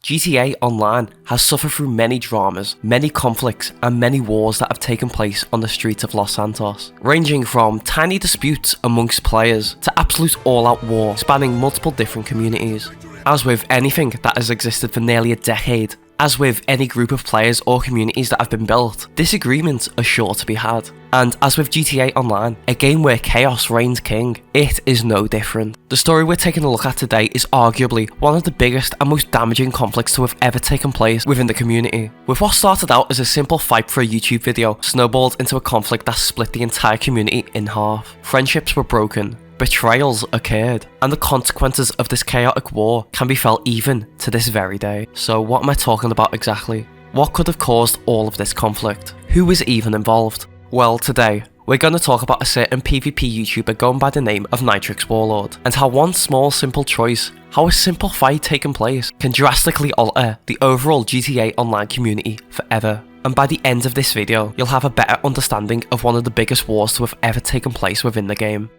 GTA Online has suffered through many dramas, many conflicts, and many wars that have taken place on the streets of Los Santos, ranging from tiny disputes amongst players to absolute all-out war spanning multiple different communities. As with anything that has existed for nearly a decade, as with any group of players or communities that have been built, disagreements are sure to be had. And as with GTA Online, a game where chaos reigns king, it is no different. The story we're taking a look at today is arguably one of the biggest and most damaging conflicts to have ever taken place within the community. With what started out as a simple fight for a YouTube video, snowballed into a conflict that split the entire community in half. Friendships were broken, betrayals occurred, and the consequences of this chaotic war can be felt even to this very day. So what am I talking about exactly? What could have caused all of this conflict? Who was even involved? Well, today, we're going to talk about a certain PvP YouTuber going by the name of NitrixWarlord, and how one small simple choice, how a simple fight taking place, can drastically alter the overall GTA Online community forever. And by the end of this video, you'll have a better understanding of one of the biggest wars to have ever taken place within the game.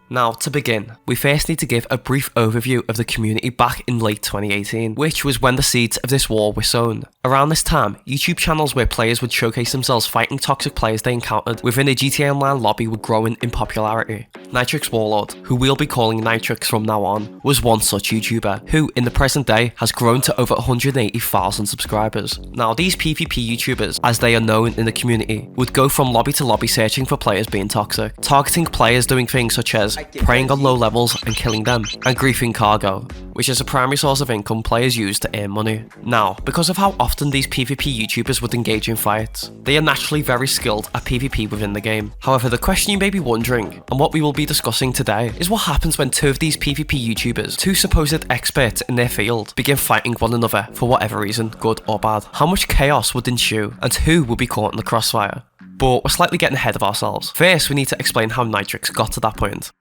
Now, to begin, we first need to give a brief overview of the community back in late 2018, which was when the seeds of this war were sown. Around this time, YouTube channels where players would showcase themselves fighting toxic players they encountered within a GTA Online lobby were growing in popularity. NitrixWarlord, who we'll be calling Nitrix from now on, was one such YouTuber, who in the present day has grown to over 180,000 subscribers. Now, these PvP YouTubers, as they are known in the community, would go from lobby to lobby searching for players being toxic, targeting players doing things such as preying on low levels and killing them, and griefing cargo, which is a primary source of income players use to earn money. Now, because of how often these PvP YouTubers would engage in fights, they are naturally very skilled at PvP within the game. However, the question you may be wondering, and what we will be discussing today, is what happens when two of these PvP YouTubers, two supposed experts in their field, begin fighting one another for whatever reason, good or bad. How much chaos would ensue, and who would be caught in the crossfire? But we're slightly getting ahead of ourselves. First, we need to explain how Nitrix got to that point.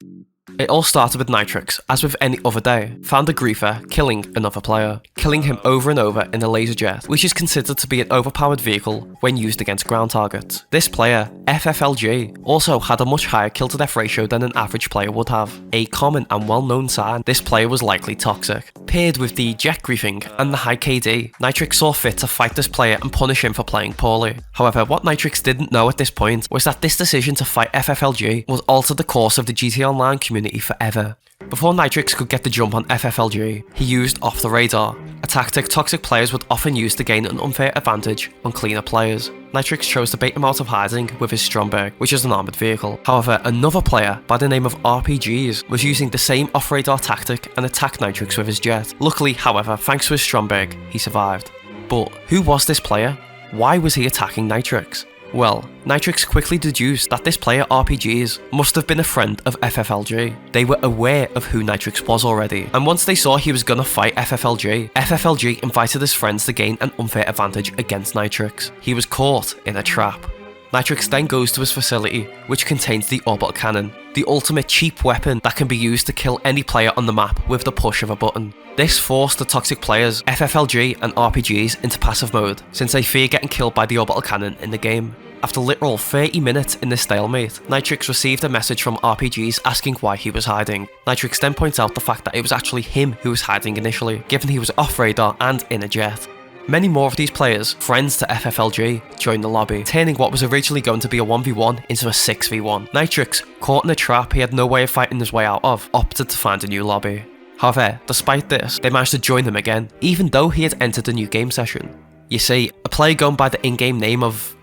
It all started with Nitrix, as with any other day, found a griefer killing another player, killing him over and over in a laser jet, which is considered to be an overpowered vehicle when used against ground targets. This player, FFLG, also had a much higher kill to death ratio than an average player would have, a common and well-known sign this player was likely toxic. Paired with the jet griefing and the high KD, Nitrix saw fit to fight this player and punish him for playing poorly. However, what Nitrix didn't know at this point was that this decision to fight FFLG would alter the course of the GTA Online community forever. Before Nitrix could get the jump on FFLG, he used off the radar, a tactic toxic players would often use to gain an unfair advantage on cleaner players. Nitrix chose to bait him out of hiding with his Stromberg, which is an armoured vehicle. However, another player by the name of RPGs was using the same off-radar tactic and attacked Nitrix with his jet. Luckily, however, thanks to his Stromberg, he survived. But who was this player? Why was he attacking Nitrix? Well, Nitrix quickly deduced that this player RPGs must have been a friend of FFLG. They were aware of who Nitrix was already, and once they saw he was gonna fight FFLG invited his friends to gain an unfair advantage against Nitrix. He was caught in a trap. Nitrix then goes to his facility, which contains the orbital cannon, the ultimate cheap weapon that can be used to kill any player on the map with the push of a button. This forced the toxic players, FFLG and RPGs, into passive mode, since they fear getting killed by the orbital cannon in the game. After literal 30 minutes in this stalemate, Nitrix received a message from RPGs asking why he was hiding. Nitrix then points out the fact that it was actually him who was hiding initially, given he was off radar and in a jet. Many more of these players, friends to FFLG, joined the lobby, turning what was originally going to be a 1v1 into a 6v1. Nitrix, caught in a trap he had no way of fighting his way out of, opted to find a new lobby. However, despite this, they managed to join him again, even though he had entered a new game session. You see, a player going by the in-game name of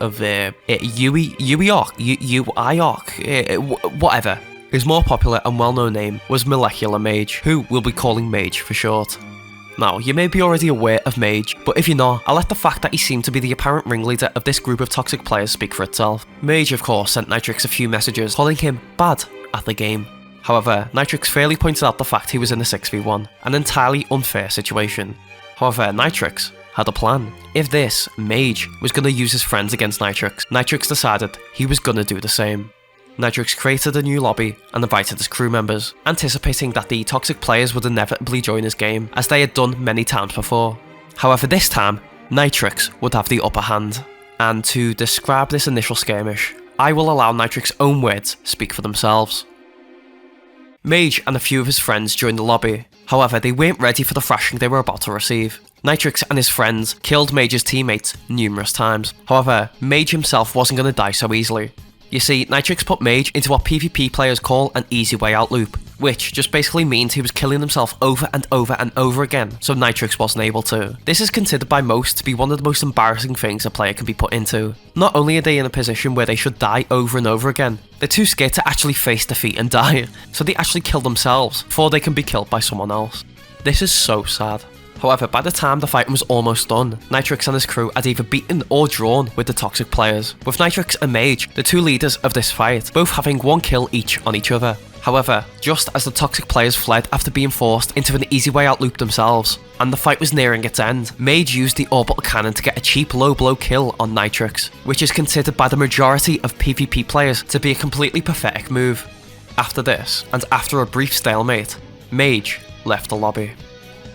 whatever. His more popular and well-known name was Molecular Mage, who we'll be calling Mage for short. Now, you may be already aware of Mage, but if you're not, I'll let the fact that he seemed to be the apparent ringleader of this group of toxic players speak for itself. Mage, of course, sent Nitrix a few messages, calling him bad at the game. However, Nitrix fairly pointed out the fact he was in a 6v1, an entirely unfair situation. However, Nitrix had a plan. If this, Mage, was going to use his friends against Nitrix, Nitrix decided he was going to do the same. Nitrix created a new lobby and invited his crew members, anticipating that the toxic players would inevitably join his game, as they had done many times before. However, this time, Nitrix would have the upper hand. And to describe this initial skirmish, I will allow Nitrix's own words speak for themselves. Mage and a few of his friends joined the lobby. However, they weren't ready for the thrashing they were about to receive. Nitrix and his friends killed Mage's teammates numerous times. However, Mage himself wasn't going to die so easily. You see, Nitrix put Mage into what PvP players call an easy way out loop, which just basically means he was killing himself over and over and over again, so Nitrix wasn't able to. This is considered by most to be one of the most embarrassing things a player can be put into. Not only are they in a position where they should die over and over again, they're too scared to actually face defeat and die, so they actually kill themselves before they can be killed by someone else. This is so sad. However, by the time the fighting was almost done, Nitrix and his crew had either beaten or drawn with the toxic players, with Nitrix and Mage, the two leaders of this fight, both having one kill each on each other. However, just as the toxic players fled after being forced into an easy way out loop themselves, and the fight was nearing its end, Mage used the orbital cannon to get a cheap low blow kill on Nitrix, which is considered by the majority of PvP players to be a completely pathetic move. After this, and after a brief stalemate, Mage left the lobby.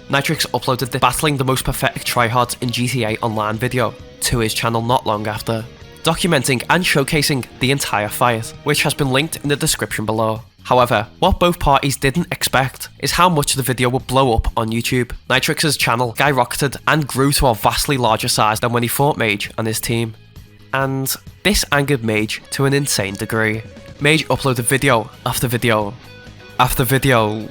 Nitrix uploaded the Battling the Most Pathetic Tryhards in GTA Online video to his channel not long after, documenting and showcasing the entire fight, which has been linked in the description below. However, what both parties didn't expect is how much the video would blow up on YouTube. Nitrix's channel skyrocketed and grew to a vastly larger size than when he fought Mage and his team. And this angered Mage to an insane degree. Mage uploaded video after video after video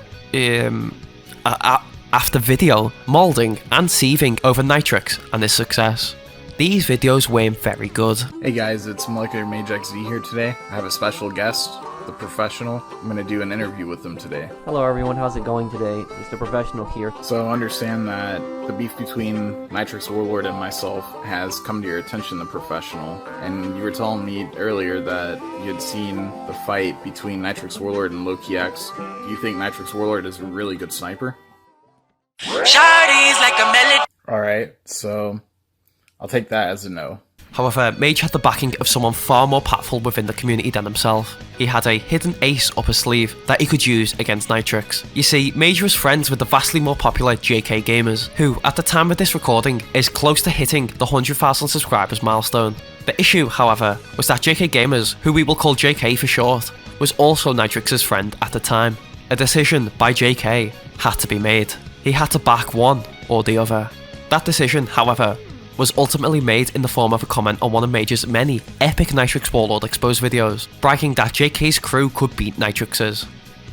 after video, moulding and seething over Nitrix and his success. These videos weren't very good. Hey guys, it's Molecular Mage XV here today. I have a special guest, the Professional. I'm going to do an interview with them today. Hello everyone, how's it going today? It's the Professional here. So understand that the beef between NitrixWarlord and myself has come to your attention, the Professional. And you were telling me earlier that you had seen the fight between NitrixWarlord and Loki X. Do you think NitrixWarlord is a really good sniper? Alright, so I'll take that as a no. However, Mage had the backing of someone far more powerful within the community than himself. He had a hidden ace up his sleeve that he could use against Nitrix. You see, Mage was friends with the vastly more popular JK Gamers, who, at the time of this recording, is close to hitting the 100,000 subscribers milestone. The issue, however, was that JK Gamers, who we will call JK for short, was also Nitrix's friend at the time. A decision by JK had to be made. He had to back one or the other. That decision, however, was ultimately made in the form of a comment on one of Mage's many epic NitrixWarlord exposed videos, bragging that JK's crew could beat Nitrix's.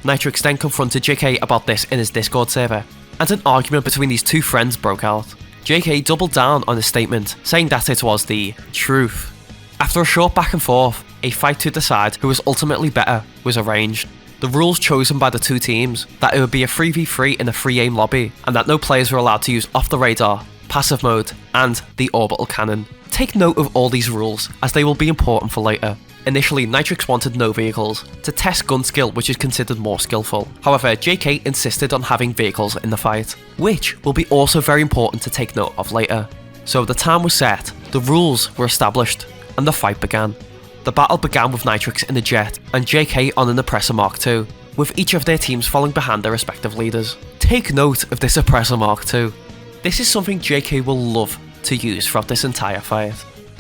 Nitrix then confronted JK about this in his Discord server, and an argument between these two friends broke out. JK doubled down on his statement, saying that it was the truth. After a short back and forth, a fight to decide who was ultimately better was arranged. The rules chosen by the two teams, that it would be a 3v3 in a free aim lobby, and that no players were allowed to use off the radar, passive mode, and the orbital cannon. Take note of all these rules, as they will be important for later. Initially, Nitrix wanted no vehicles, to test gun skill, which is considered more skillful. However, JK insisted on having vehicles in the fight, which will be also very important to take note of later. So the time was set, the rules were established, and the fight began. The battle began with Nitrix in a jet and JK on an Oppressor Mark II, with each of their teams falling behind their respective leaders. Take note of this Oppressor Mark II. This is something JK will love to use throughout this entire fight.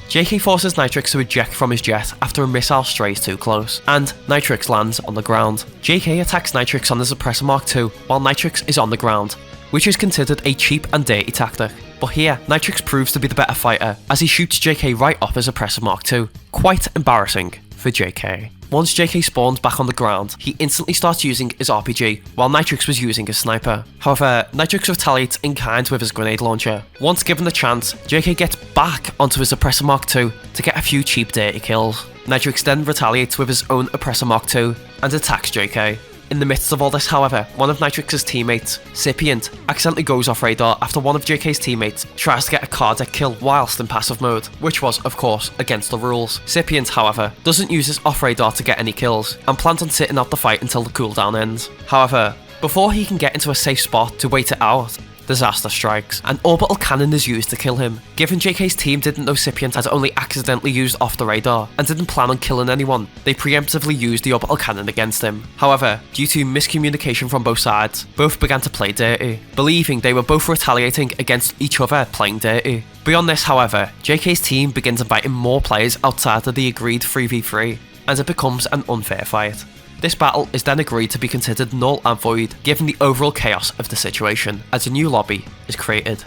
JK forces Nitrix to eject from his jet after a missile strays too close, and Nitrix lands on the ground. JK attacks Nitrix on his Oppressor Mark II while Nitrix is on the ground, which is considered a cheap and dirty tactic. But here, Nitrix proves to be the better fighter as he shoots JK right off his Oppressor Mark II. Quite embarrassing for JK. Once JK spawns back on the ground, he instantly starts using his RPG, while Nitrix was using his sniper. However, Nitrix retaliates in kind with his grenade launcher. Once given the chance, JK gets back onto his Oppressor Mark II to get a few cheap dirty kills. Nitrix then retaliates with his own Oppressor Mark II and attacks JK. In the midst of all this, however, one of Nitrix's teammates, Scipient, accidentally goes off radar after one of JK's teammates tries to get a car deck kill whilst in passive mode, which was, of course, against the rules. Scipient, however, doesn't use his off radar to get any kills, and plans on sitting out the fight until the cooldown ends. However, before he can get into a safe spot to wait it out, disaster strikes. An orbital cannon is used to kill him. Given JK's team didn't know Scipient had only accidentally used off the radar and didn't plan on killing anyone, they preemptively used the orbital cannon against him. However, due to miscommunication from both sides, both began to play dirty, believing they were both retaliating against each other playing dirty. Beyond this, however, JK's team begins inviting more players outside of the agreed 3v3, and it becomes an unfair fight. This battle is then agreed to be considered null and void given the overall chaos of the situation, as a new lobby is created.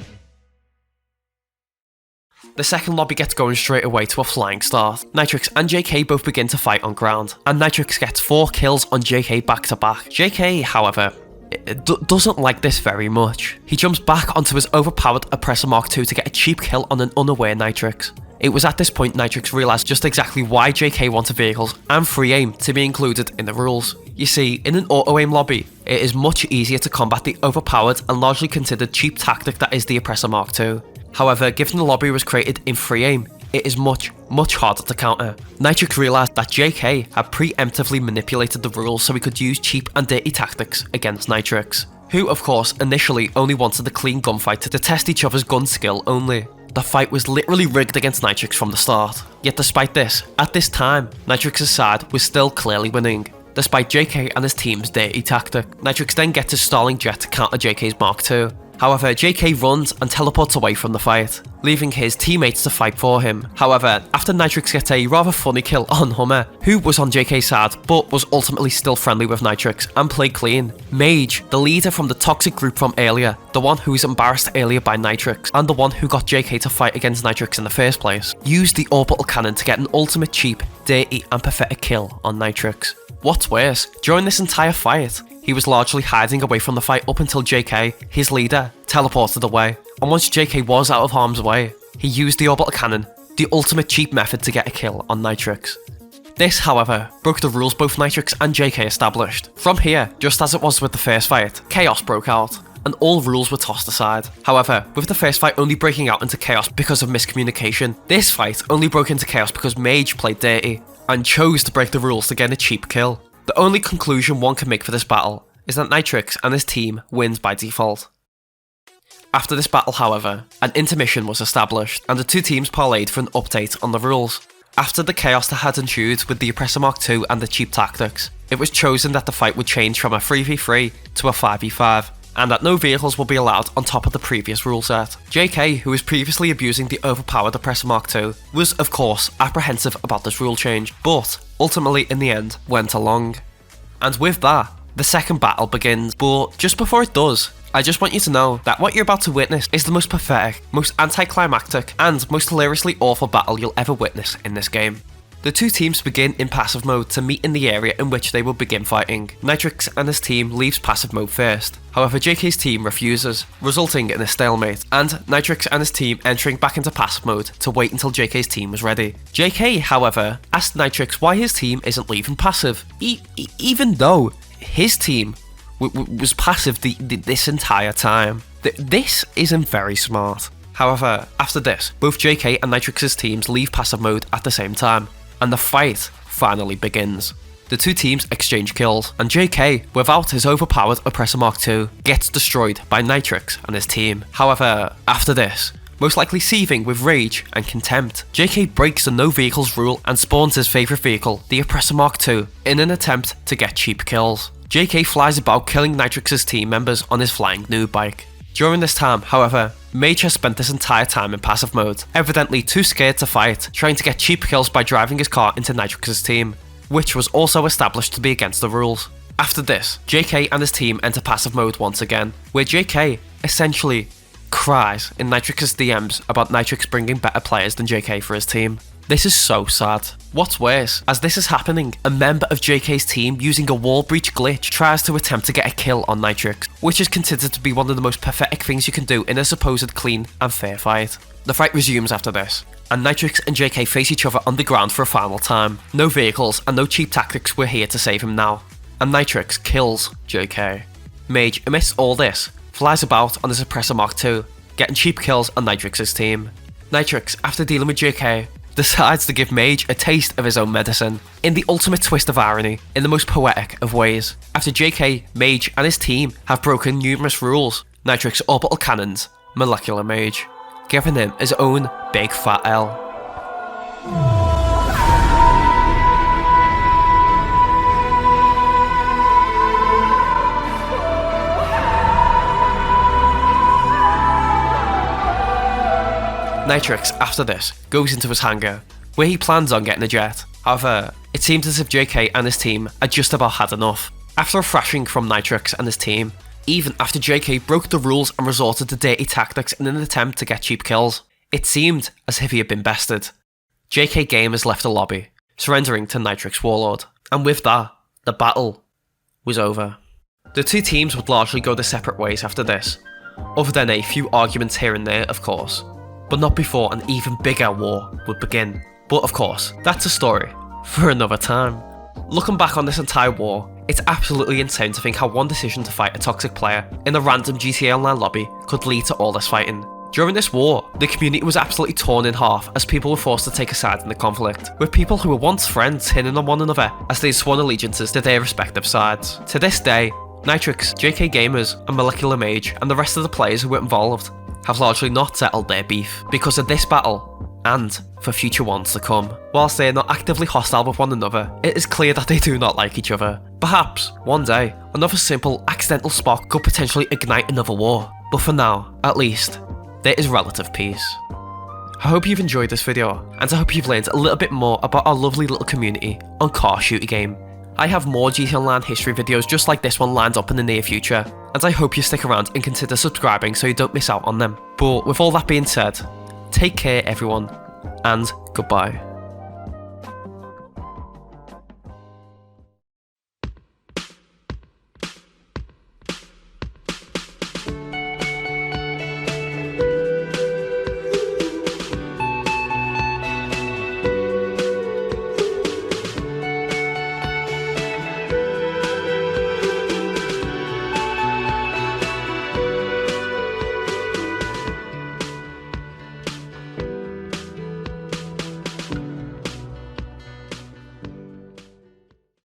The second lobby gets going straight away to a flying start. Nitrix and JK both begin to fight on ground, and Nitrix gets 4 kills on JK back to back. JK, however, doesn't like this very much. He jumps back onto his overpowered Oppressor Mark II to get a cheap kill on an unaware Nitrix. It was at this point Nitrix realised just exactly why JK wanted vehicles and free aim to be included in the rules. You see, in an auto-aim lobby, it is much easier to combat the overpowered and largely considered cheap tactic that is the Oppressor Mark II. However, given the lobby was created in free aim, it is much harder to counter. Nitrix realised that JK had preemptively manipulated the rules so he could use cheap and dirty tactics against Nitrix, who of course initially only wanted a clean gunfight to test each other's gun skill only. The fight was literally rigged against Nitrix from the start. Yet despite this, at this time, Nitrix's side was still clearly winning, despite JK and his team's dirty tactic. Nitrix then gets his stalling jet to counter JK's Mark II. However, JK runs and teleports away from the fight, leaving his teammates to fight for him. However, after Nitrix gets a rather funny kill on Hummer, who was on JK's side but was ultimately still friendly with Nitrix and played clean, Mage, the leader from the toxic group from earlier, the one who was embarrassed earlier by Nitrix, and the one who got JK to fight against Nitrix in the first place, used the orbital cannon to get an ultimate cheap, dirty and pathetic kill on Nitrix. What's worse, during this entire fight, he was largely hiding away from the fight up until JK, his leader, teleported away. And once JK was out of harm's way, he used the orbital cannon, the ultimate cheap method to get a kill on Nitrix. This, however, broke the rules both Nitrix and JK established. From here, just as it was with the first fight, chaos broke out, and all rules were tossed aside. However, with the first fight only breaking out into chaos because of miscommunication, this fight only broke into chaos because Mage played dirty, and chose to break the rules to get a cheap kill. The only conclusion one can make for this battle is that Nitrix and his team wins by default. After this battle, however, an intermission was established, and the two teams parlayed for an update on the rules. After the chaos that had ensued with the Oppressor Mark II and the cheap tactics, it was chosen that the fight would change from a 3v3 to a 5v5, and that no vehicles will be allowed on top of the previous rule set. JK, who was previously abusing the overpowered Oppressor Mark II, was of course apprehensive about this rule change, but ultimately in the end went along. And with that, the second battle begins, but just before it does, I just want you to know that what you're about to witness is the most pathetic, most anticlimactic, and most hilariously awful battle you'll ever witness in this game. The two teams begin in passive mode to meet in the area in which they will begin fighting. Nitrix and his team leaves passive mode first. However, JK's team refuses, resulting in a stalemate, and Nitrix and his team entering back into passive mode to wait until JK's team was ready. JK, however, asked Nitrix why his team isn't leaving passive, even though his team was passive this entire time. This isn't very smart. However, after this, both JK and Nitrix's teams leave passive mode at the same time, and the fight finally begins. The two teams exchange kills, and JK, without his overpowered Oppressor Mark II, gets destroyed by Nitrix and his team. However, after this, most likely seething with rage and contempt, JK breaks the no vehicles rule and spawns his favourite vehicle, the Oppressor Mark II, in an attempt to get cheap kills. JK flies about killing Nitrix's team members on his flying noob bike. During this time, however, Mage has spent this entire time in passive mode, evidently too scared to fight, trying to get cheap kills by driving his car into Nitrix's team, which was also established to be against the rules. After this, JK and his team enter passive mode once again, where JK essentially cries in Nitrix's DMs about Nitrix bringing better players than JK for his team. This is so sad. What's worse, as this is happening, a member of JK's team using a wall breach glitch tries to attempt to get a kill on Nitrix, which is considered to be one of the most pathetic things you can do in a supposed clean and fair fight. The fight resumes after this, and Nitrix and JK face each other on the ground for a final time. No vehicles and no cheap tactics were here to save him now, and Nitrix kills JK. Mage, amidst all this, flies about on his Oppressor Mark II, getting cheap kills on Nitrix's team. Nitrix, after dealing with JK, decides to give Mage a taste of his own medicine, in the ultimate twist of irony, in the most poetic of ways. After JK, Mage and his team have broken numerous rules, Nitrix orbital cannons Molecular Mage, giving him his own big fat L. Nitrix, after this, goes into his hangar, where he plans on getting a jet. However, it seems as if JK and his team had just about had enough. After a thrashing from Nitrix and his team, even after JK broke the rules and resorted to dirty tactics in an attempt to get cheap kills, It seemed as if he had been bested. JK Gamers left the lobby, surrendering to NitrixWarlord, and with that, the battle was over. The two teams would largely go their separate ways after this, other than a few arguments here and there, of course, but not before an even bigger war would begin. But of course, that's a story for another time. Looking back on this entire war, it's absolutely insane to think how one decision to fight a toxic player in a random GTA Online lobby could lead to all this fighting. During this war, the community was absolutely torn in half as people were forced to take a side in the conflict, with people who were once friends turning on one another as they sworn allegiances to their respective sides. To this day, Nitrix, JK Gamers, and Molecular Mage, and the rest of the players who were involved have largely not settled their beef because of this battle, and for future ones to come. Whilst they are not actively hostile with one another, it is clear that they do not like each other. Perhaps, one day, another simple, accidental spark could potentially ignite another war, but for now, at least, there is relative peace. I hope you've enjoyed this video, and I hope you've learned a little bit more about our lovely little community on Car Shooter Game. I have more GTA Online history videos just like this one lined up in the near future, and I hope you stick around and consider subscribing so you don't miss out on them. But with all that being said, take care everyone, and goodbye.